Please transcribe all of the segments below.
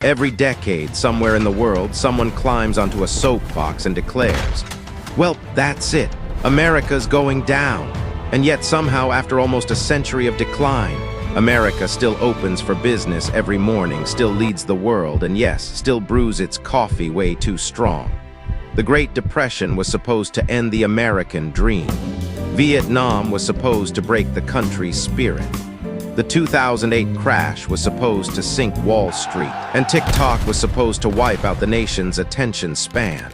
Every decade, somewhere in the world, someone climbs onto a soapbox and declares, well, that's it. America's going down. And yet somehow, after almost a century of decline, America still opens for business every morning, still leads the world, and yes, still brews its coffee way too strong. The Great Depression was supposed to end the American dream. Vietnam was supposed to break the country's spirit. The 2008 crash was supposed to sink Wall Street, and TikTok was supposed to wipe out the nation's attention span.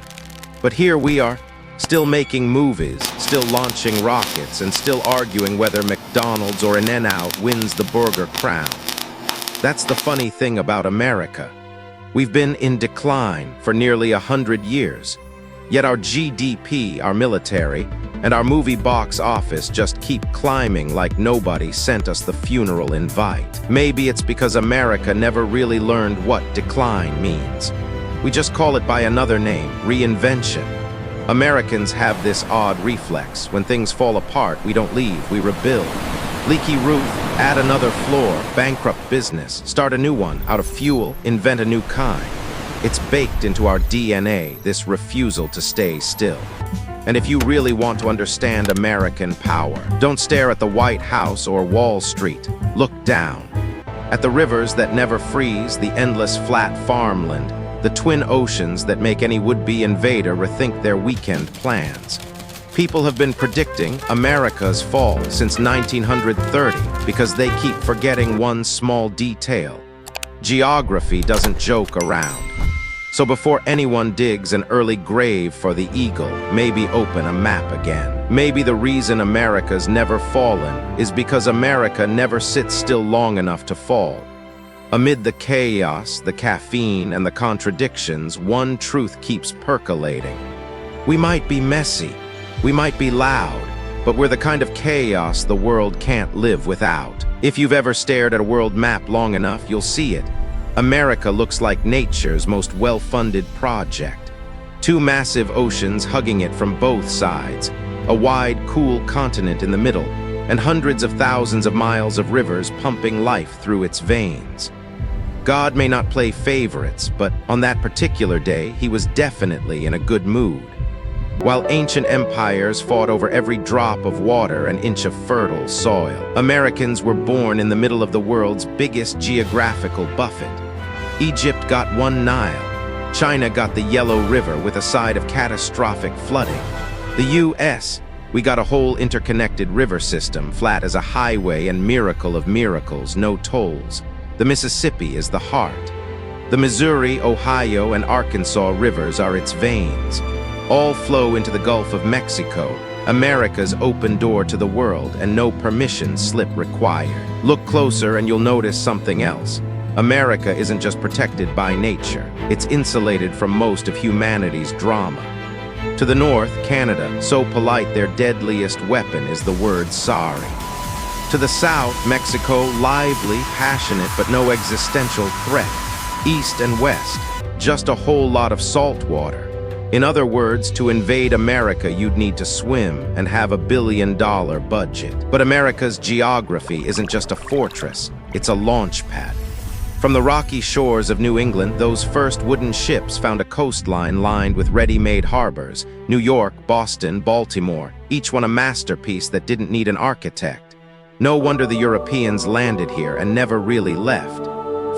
But here we are, still making movies, still launching rockets, and still arguing whether McDonald's or an In-N-Out wins the burger crown. That's the funny thing about America. We've been in decline for nearly 100 years, yet our GDP, our military, and our movie box office just keep climbing like nobody sent us the funeral invite. Maybe it's because America never really learned what decline means. We just call it by another name, reinvention. Americans have this odd reflex. When things fall apart, we don't leave, we rebuild. Leaky roof, add another floor, bankrupt business, start a new one out of fuel, invent a new kind. It's baked into our DNA, this refusal to stay still. And if you really want to understand American power, don't stare at the White House or Wall Street. Look down. At the rivers that never freeze, the endless flat farmland, the twin oceans that make any would-be invader rethink their weekend plans. People have been predicting America's fall since 1930 because they keep forgetting one small detail. Geography doesn't joke around. So before anyone digs an early grave for the eagle, maybe open a map again. Maybe the reason America's never fallen is because America never sits still long enough to fall. Amid the chaos, the caffeine, and the contradictions, one truth keeps percolating. We might be messy, we might be loud, but we're the kind of chaos the world can't live without. If you've ever stared at a world map long enough, you'll see it. America looks like nature's most well-funded project. Two massive oceans hugging it from both sides, a wide, cool continent in the middle, and hundreds of thousands of miles of rivers pumping life through its veins. God may not play favorites, but on that particular day, he was definitely in a good mood. While ancient empires fought over every drop of water and inch of fertile soil, Americans were born in the middle of the world's biggest geographical buffet. Egypt got one Nile. China got the Yellow River with a side of catastrophic flooding. The U.S., we got a whole interconnected river system, flat as a highway and miracle of miracles, no tolls. The Mississippi is the heart. The Missouri, Ohio, and Arkansas rivers are its veins. All flow into the Gulf of Mexico, America's open door to the world, and no permission slip required. Look closer and you'll notice something else. America isn't just protected by nature, it's insulated from most of humanity's drama. To the north, Canada, so polite their deadliest weapon is the word sorry. To the south, Mexico, lively, passionate, but no existential threat. East and west, just a whole lot of salt water. In other words, to invade America, you'd need to swim and have $1 billion budget. But America's geography isn't just a fortress, it's a launch pad. From the rocky shores of New England, those first wooden ships found a coastline lined with ready-made harbors. New York, Boston, Baltimore, each one a masterpiece that didn't need an architect. No wonder the Europeans landed here and never really left.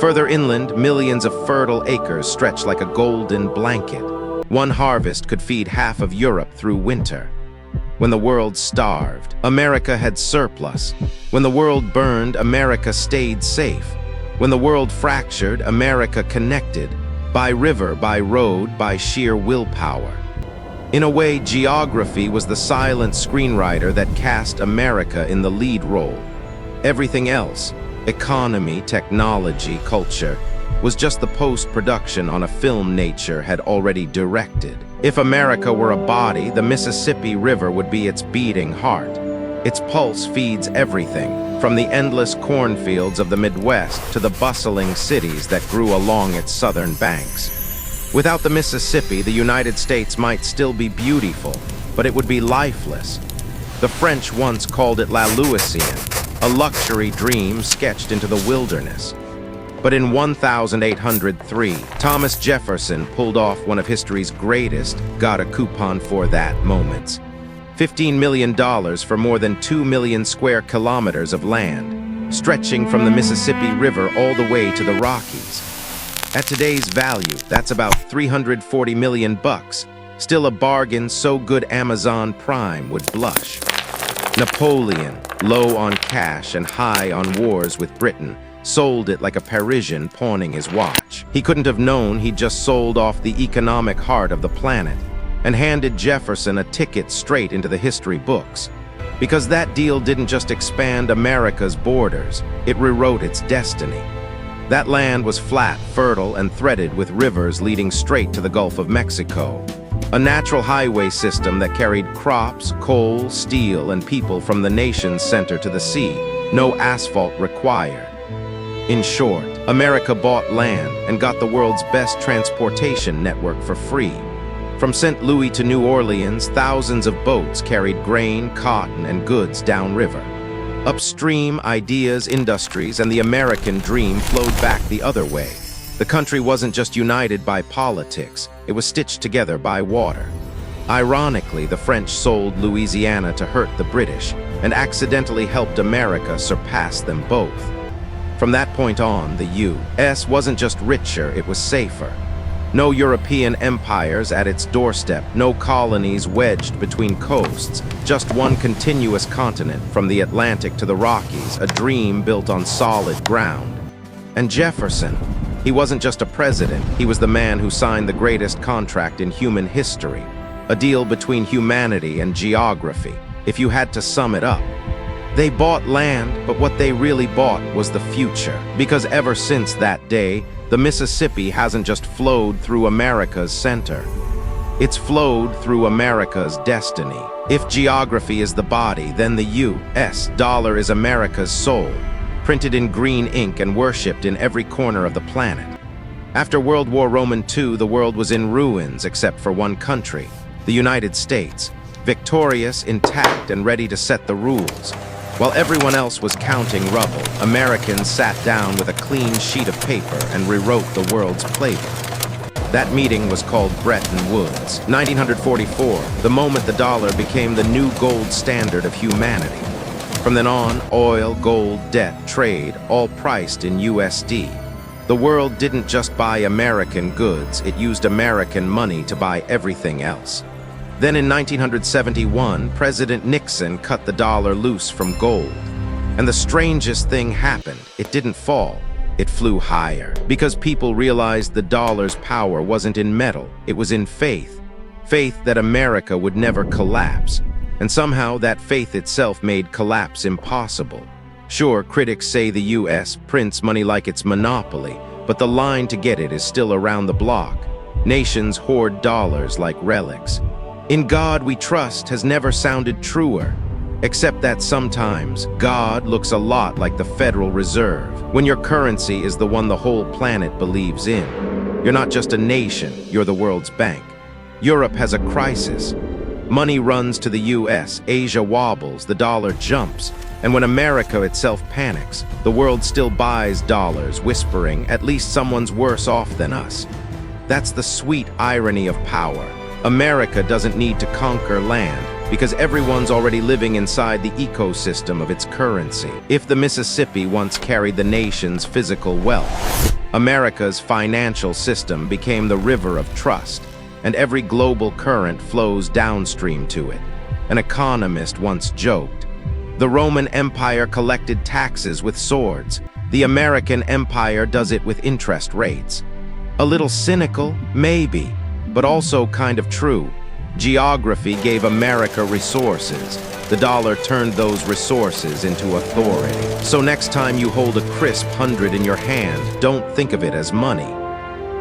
Further inland, millions of fertile acres stretch like a golden blanket. One harvest could feed half of Europe through winter. When the world starved, America had surplus. When the world burned, America stayed safe. When the world fractured, America connected, by river, by road, by sheer willpower. In a way, geography was the silent screenwriter that cast America in the lead role. Everything else, economy, technology, culture, was just the post-production on a film nature had already directed. If America were a body, the Mississippi River would be its beating heart. Its pulse feeds everything, from the endless cornfields of the Midwest to the bustling cities that grew along its southern banks. Without the Mississippi, the United States might still be beautiful, but it would be lifeless. The French once called it La Louisiana, a luxury dream sketched into the wilderness. But in 1803, Thomas Jefferson pulled off one of history's greatest got a coupon for that moments. $15 million for more than 2 million square kilometers of land, stretching from the Mississippi River all the way to the Rockies. At today's value, that's about $340 million. Still a bargain so good Amazon Prime would blush. Napoleon, low on cash and high on wars with Britain, sold it like a Parisian pawning his watch. He couldn't have known he'd just sold off the economic heart of the planet and handed Jefferson a ticket straight into the history books. Because that deal didn't just expand America's borders, it rewrote its destiny. That land was flat, fertile, and threaded with rivers leading straight to the Gulf of Mexico. A natural highway system that carried crops, coal, steel, and people from the nation's center to the sea. No asphalt required. In short, America bought land and got the world's best transportation network for free. From St. Louis to New Orleans, thousands of boats carried grain, cotton, and goods downriver. Upstream, ideas, industries, and the American dream flowed back the other way. The country wasn't just united by politics, it was stitched together by water. Ironically, the French sold Louisiana to hurt the British and accidentally helped America surpass them both. From that point on, the U.S. wasn't just richer, it was safer. No European empires at its doorstep, no colonies wedged between coasts, just one continuous continent from the Atlantic to the Rockies, a dream built on solid ground. And Jefferson, he wasn't just a president, he was the man who signed the greatest contract in human history, a deal between humanity and geography, if you had to sum it up. They bought land, but what they really bought was the future, because ever since that day, the Mississippi hasn't just flowed through America's center. It's flowed through America's destiny. If geography is the body, then the U.S. dollar is America's soul, printed in green ink and worshipped in every corner of the planet. After World War II, the world was in ruins except for one country, the United States, victorious, intact, and ready to set the rules. While everyone else was counting rubble, Americans sat down with a clean sheet of paper and rewrote the world's playbook. That meeting was called Bretton Woods. 1944, the moment the dollar became the new gold standard of humanity. From then on, oil, gold, debt, trade, all priced in USD. The world didn't just buy American goods, it used American money to buy everything else. Then in 1971, President Nixon cut the dollar loose from gold. And the strangest thing happened. It didn't fall. It flew higher. Because people realized the dollar's power wasn't in metal, it was in faith. Faith that America would never collapse. And somehow that faith itself made collapse impossible. Sure, critics say the U.S. prints money like it's monopoly, but the line to get it is still around the block. Nations hoard dollars like relics. In God we trust has never sounded truer, except that sometimes God looks a lot like the Federal Reserve, when your currency is the one the whole planet believes in. You're not just a nation, you're the world's bank. Europe has a crisis. Money runs to the US, Asia wobbles, the dollar jumps, and when America itself panics, the world still buys dollars, whispering, at least someone's worse off than us. That's the sweet irony of power. America doesn't need to conquer land, because everyone's already living inside the ecosystem of its currency. If the Mississippi once carried the nation's physical wealth, America's financial system became the river of trust, and every global current flows downstream to it. An economist once joked, "The Roman Empire collected taxes with swords. The American Empire does it with interest rates." A little cynical, maybe, but also kind of true. Geography gave America resources. The dollar turned those resources into authority. So next time you hold a crisp 100 in your hand, don't think of it as money.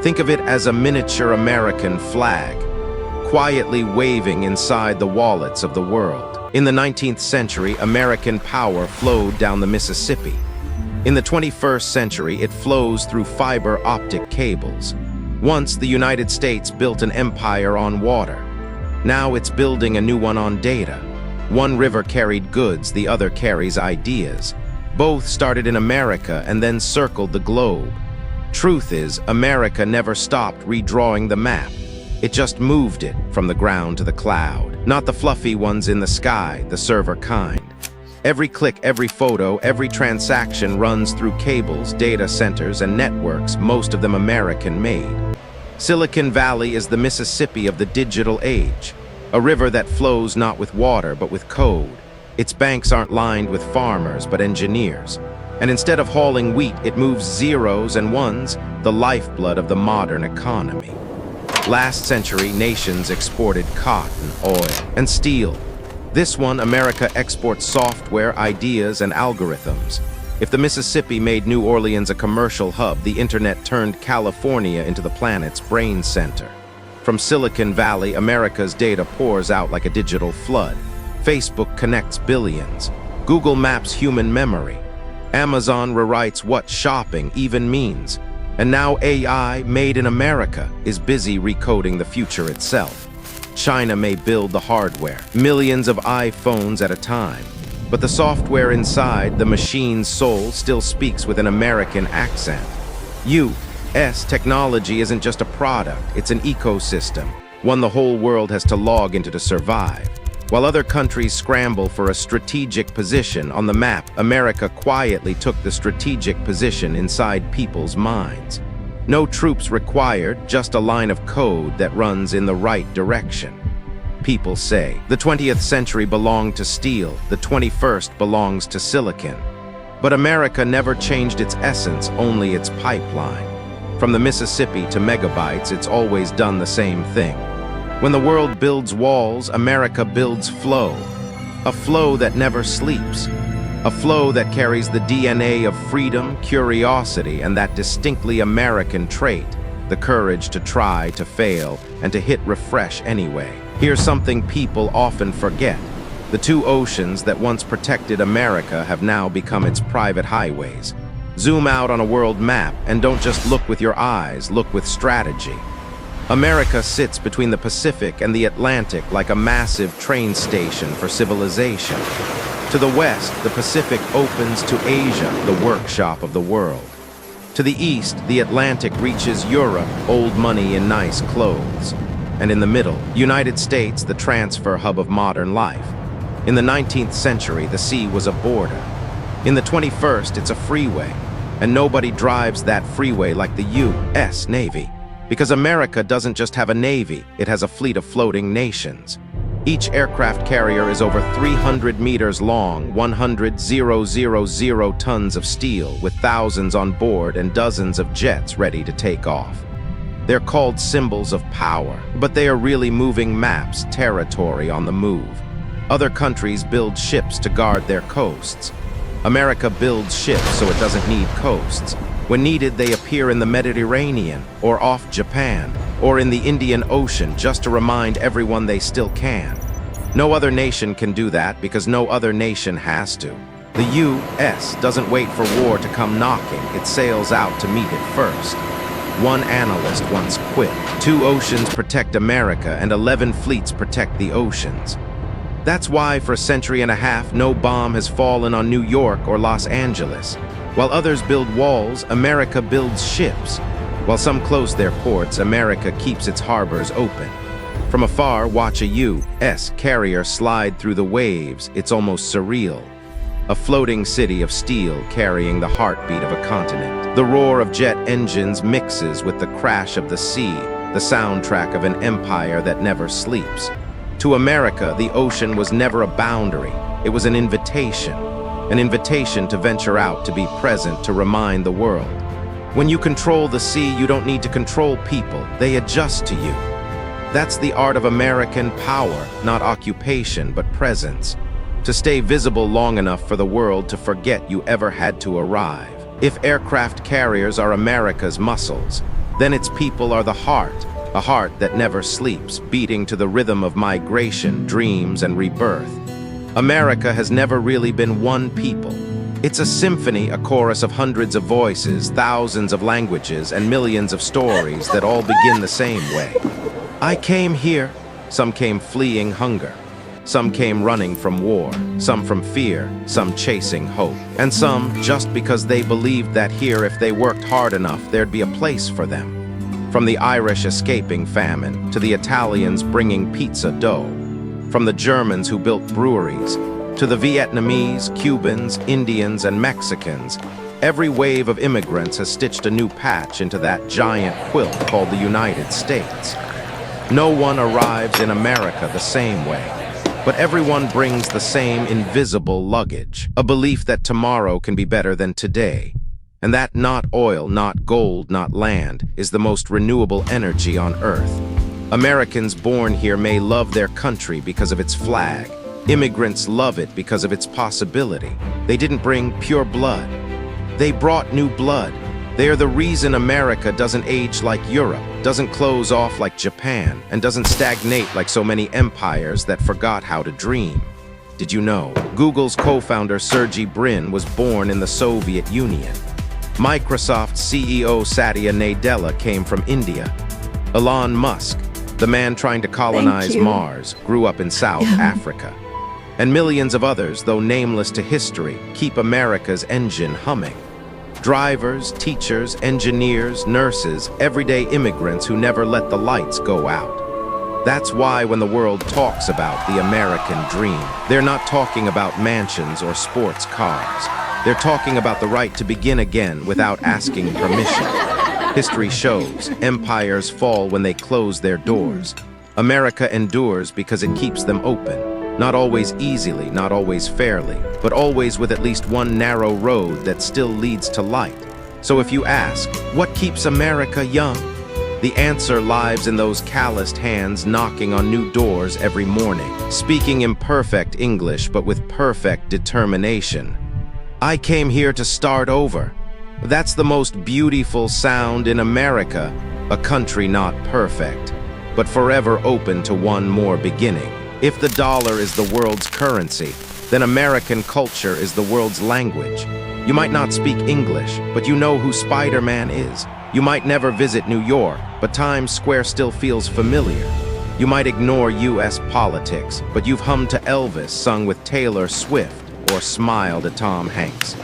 Think of it as a miniature American flag, quietly waving inside the wallets of the world. In the 19th century, American power flowed down the Mississippi. In the 21st century, it flows through fiber optic cables. Once, the United States built an empire on water. Now it's building a new one on data. One river carried goods, the other carries ideas. Both started in America and then circled the globe. Truth is, America never stopped redrawing the map. It just moved it from the ground to the cloud. Not the fluffy ones in the sky, the server kind. Every click, every photo, every transaction runs through cables, data centers, and networks, most of them American-made. Silicon Valley is the Mississippi of the digital age, a river that flows not with water but with code. Its banks aren't lined with farmers but engineers. And instead of hauling wheat, it moves zeros and ones, the lifeblood of the modern economy. Last century, nations exported cotton, oil, and steel. This one, America exports software, ideas, and algorithms. If the Mississippi made New Orleans a commercial hub, the internet turned California into the planet's brain center. From Silicon Valley, America's data pours out like a digital flood. Facebook connects billions. Google maps human memory. Amazon rewrites what shopping even means. And now AI, made in America, is busy recoding the future itself. China may build the hardware, millions of iPhones at a time, but the software inside, the machine's soul, still speaks with an American accent. U.S. technology isn't just a product, it's an ecosystem, one the whole world has to log into to survive. While other countries scramble for a strategic position on the map, America quietly took the strategic position inside people's minds. No troops required, just a line of code that runs in the right direction. People say, the 20th century belonged to steel, the 21st belongs to silicon. But America never changed its essence, only its pipeline. From the Mississippi to megabytes, it's always done the same thing. When the world builds walls, America builds flow. A flow that never sleeps. A flow that carries the DNA of freedom, curiosity, and that distinctly American trait, the courage to try, to fail, and to hit refresh anyway. Here's something people often forget. The two oceans that once protected America have now become its private highways. Zoom out on a world map and don't just look with your eyes, look with strategy. America sits between the Pacific and the Atlantic like a massive train station for civilization. To the west, the Pacific opens to Asia, the workshop of the world. To the east, the Atlantic reaches Europe, old money in nice clothes. And in the middle, United States, the transfer hub of modern life. In the 19th century, the sea was a border. In the 21st, it's a freeway. And nobody drives that freeway like the U.S. Navy. Because America doesn't just have a navy, it has a fleet of floating nations. Each aircraft carrier is over 300 meters long, 100,000 tons of steel, with thousands on board and dozens of jets ready to take off. They're called symbols of power, but they are really moving maps, territory on the move. Other countries build ships to guard their coasts. America builds ships so it doesn't need coasts. When needed, they appear in the Mediterranean, or off Japan, or in the Indian Ocean just to remind everyone they still can. No other nation can do that because no other nation has to. The U.S. doesn't wait for war to come knocking, it sails out to meet it first. One analyst once quipped, 2 oceans protect America and 11 fleets protect the oceans. That's why for a century and a half, no bomb has fallen on New York or Los Angeles. While others build walls, America builds ships. While some close their ports, America keeps its harbors open. From afar, watch a U.S. carrier slide through the waves. It's almost surreal. A floating city of steel carrying the heartbeat of a continent. The roar of jet engines mixes with the crash of the sea, the soundtrack of an empire that never sleeps. To America, the ocean was never a boundary. It was an invitation to venture out, to be present, to remind the world. When you control the sea, you don't need to control people. They adjust to you. That's the art of American power, not occupation, but presence. To stay visible long enough for the world to forget you ever had to arrive. If aircraft carriers are America's muscles, then its people are the heart, a heart that never sleeps, beating to the rhythm of migration, dreams, and rebirth. America has never really been one people. It's a symphony, a chorus of hundreds of voices, thousands of languages, and millions of stories that all begin the same way. I came here. Some came fleeing hunger. Some came running from war, some from fear, some chasing hope, and some just because they believed that here, if they worked hard enough, there'd be a place for them. From the Irish escaping famine, to the Italians bringing pizza dough, from the Germans who built breweries, to the Vietnamese, Cubans, Indians, and Mexicans, every wave of immigrants has stitched a new patch into that giant quilt called the United States. No one arrives in America the same way, but everyone brings the same invisible luggage, a belief that tomorrow can be better than today, and that not oil, not gold, not land is the most renewable energy on Earth. Americans born here may love their country because of its flag. Immigrants love it because of its possibility. They didn't bring pure blood. They brought new blood. They are the reason America doesn't age like Europe, doesn't close off like Japan, and doesn't stagnate like so many empires that forgot how to dream. Did you know? Google's co-founder Sergey Brin was born in the Soviet Union. Microsoft's CEO Satya Nadella came from India. Elon Musk, the man trying to colonize Mars, grew up in South Africa. And millions of others, though nameless to history, keep America's engine humming. Drivers, teachers, engineers, nurses, everyday immigrants who never let the lights go out. That's why when the world talks about the American dream, they're not talking about mansions or sports cars. They're talking about the right to begin again without asking permission. History shows empires fall when they close their doors. America endures because it keeps them open. Not always easily, not always fairly, but always with at least one narrow road that still leads to light. So if you ask, what keeps America young? The answer lies in those calloused hands knocking on new doors every morning, speaking imperfect English but with perfect determination. I came here to start over. That's the most beautiful sound in America, a country not perfect, but forever open to one more beginning. If the dollar is the world's currency, then American culture is the world's language. You might not speak English, but you know who Spider-Man is. You might never visit New York, but Times Square still feels familiar. You might ignore US politics, but you've hummed to Elvis sung with Taylor Swift or smiled at Tom Hanks.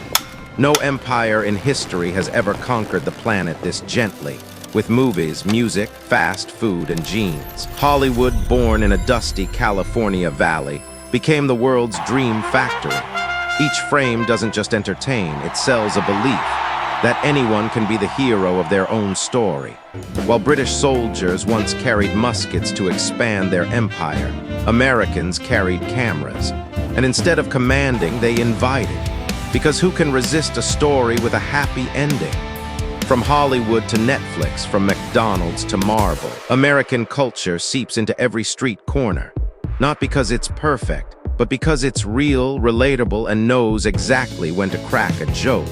No empire in history has ever conquered the planet this gently. With movies, music, fast food, and jeans. Hollywood, born in a dusty California valley, became the world's dream factory. Each frame doesn't just entertain, it sells a belief that anyone can be the hero of their own story. While British soldiers once carried muskets to expand their empire, Americans carried cameras. And instead of commanding, they invited. Because who can resist a story with a happy ending? From Hollywood to Netflix, from McDonald's to Marvel, American culture seeps into every street corner. Not because it's perfect, but because it's real, relatable, and knows exactly when to crack a joke.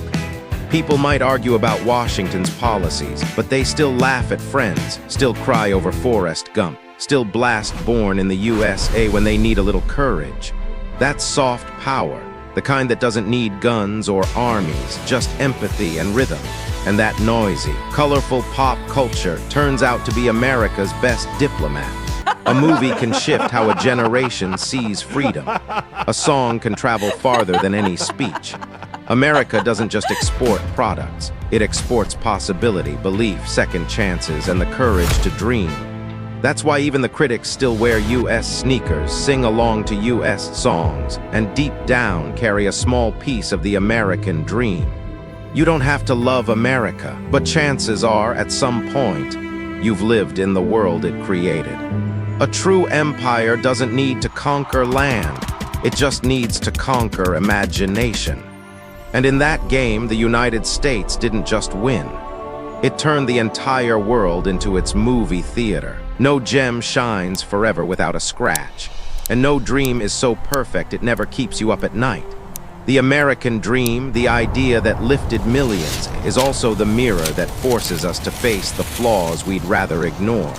People might argue about Washington's policies, but they still laugh at Friends, still cry over Forrest Gump, still blast Born in the USA when they need a little courage. That's soft power, the kind that doesn't need guns or armies, just empathy and rhythm. And that noisy, colorful pop culture turns out to be America's best diplomat. A movie can shift how a generation sees freedom. A song can travel farther than any speech. America doesn't just export products. It exports possibility, belief, second chances, and the courage to dream. That's why even the critics still wear US sneakers, sing along to US songs, and deep down carry a small piece of the American dream. You don't have to love America, but chances are, at some point, you've lived in the world it created. A true empire doesn't need to conquer land. It just needs to conquer imagination. And in that game, the United States didn't just win. It turned the entire world into its movie theater. No gem shines forever without a scratch. And no dream is so perfect it never keeps you up at night. The American dream, the idea that lifted millions, is also the mirror that forces us to face the flaws we'd rather ignore.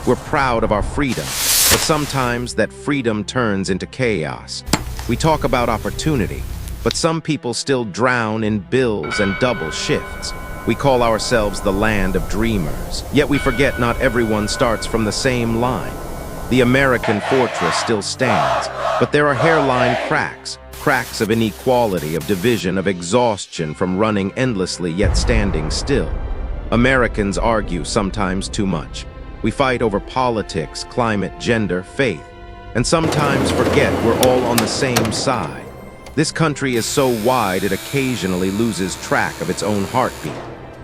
We're proud of our freedom, but sometimes that freedom turns into chaos. We talk about opportunity, but some people still drown in bills and double shifts. We call ourselves the land of dreamers, yet we forget not everyone starts from the same line. The American fortress still stands, but there are hairline cracks of inequality, of division, of exhaustion from running endlessly yet standing still. Americans argue sometimes too much. We fight over politics, climate, gender, faith, and sometimes forget we're all on the same side. This country is so wide it occasionally loses track of its own heartbeat.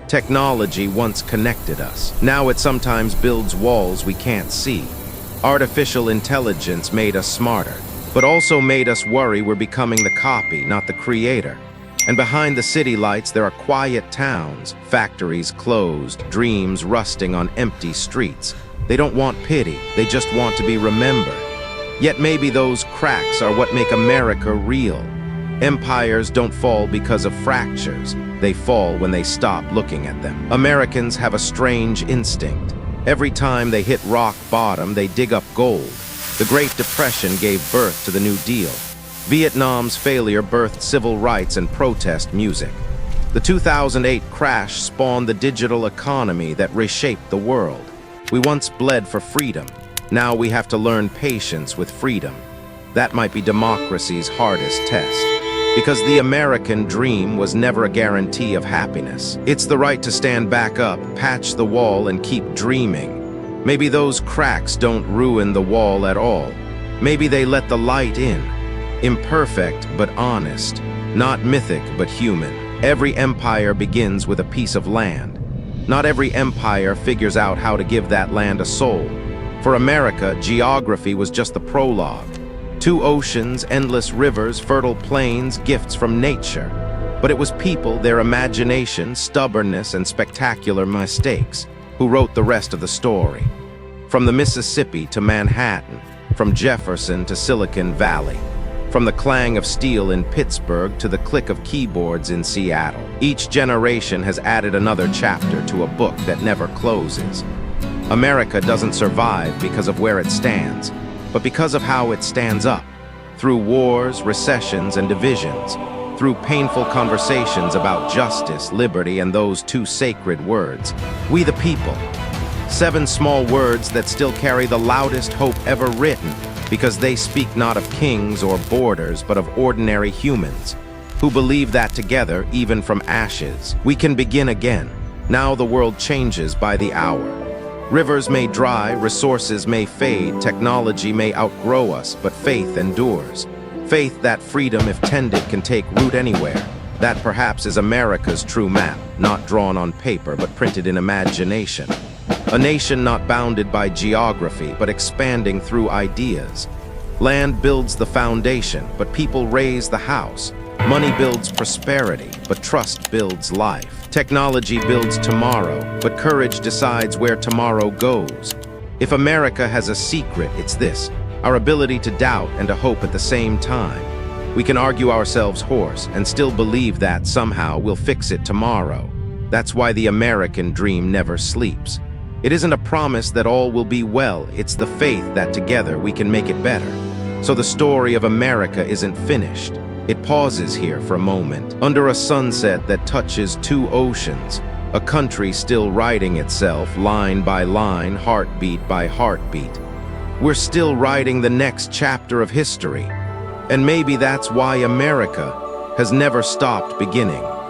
Technology once connected us. Now it sometimes builds walls we can't see. Artificial intelligence made us smarter, but also made us worry we're becoming the copy, not the creator. And behind the city lights there are quiet towns, factories closed, dreams rusting on empty streets. They don't want pity, they just want to be remembered. Yet maybe those cracks are what make America real. Empires don't fall because of fractures. They fall when they stop looking at them. Americans have a strange instinct. Every time they hit rock bottom, they dig up gold. The Great Depression gave birth to the New Deal. Vietnam's failure birthed civil rights and protest music. The 2008 crash spawned the digital economy that reshaped the world. We once bled for freedom. Now we have to learn patience with freedom. That might be democracy's hardest test. Because the American dream was never a guarantee of happiness. It's the right to stand back up, patch the wall, and keep dreaming. Maybe those cracks don't ruin the wall at all. Maybe they let the light in. Imperfect but honest. Not mythic but human. Every empire begins with a piece of land. Not every empire figures out how to give that land a soul. For America, geography was just the prologue. 2 oceans, endless rivers, fertile plains, gifts from nature. But it was people, their imagination, stubbornness, and spectacular mistakes who wrote the rest of the story. From the Mississippi to Manhattan, from Jefferson to Silicon Valley, from the clang of steel in Pittsburgh to the click of keyboards in Seattle, each generation has added another chapter to a book that never closes. America doesn't survive because of where it stands, but because of how it stands up, through wars, recessions, and divisions, through painful conversations about justice, liberty, and those 2 sacred words, we the people. 7 small words that still carry the loudest hope ever written, because they speak not of kings or borders, but of ordinary humans, who believe that together, even from ashes, we can begin again. Now the world changes by the hour. Rivers may dry, resources may fade, technology may outgrow us, but faith endures. Faith that freedom, if tended, can take root anywhere. That perhaps is America's true map, not drawn on paper, but printed in imagination. A nation not bounded by geography, but expanding through ideas. Land builds the foundation, but people raise the house. Money builds prosperity, but trust builds life. Technology builds tomorrow, but courage decides where tomorrow goes. If America has a secret, it's this: our ability to doubt and to hope at the same time. We can argue ourselves hoarse and still believe that somehow we'll fix it tomorrow. That's why the American dream never sleeps. It isn't a promise that all will be well, it's the faith that together we can make it better. So the story of America isn't finished. It pauses here for a moment, under a sunset that touches 2 oceans, a country still writing itself line by line, heartbeat by heartbeat. We're still writing the next chapter of history, and maybe that's why America has never stopped beginning.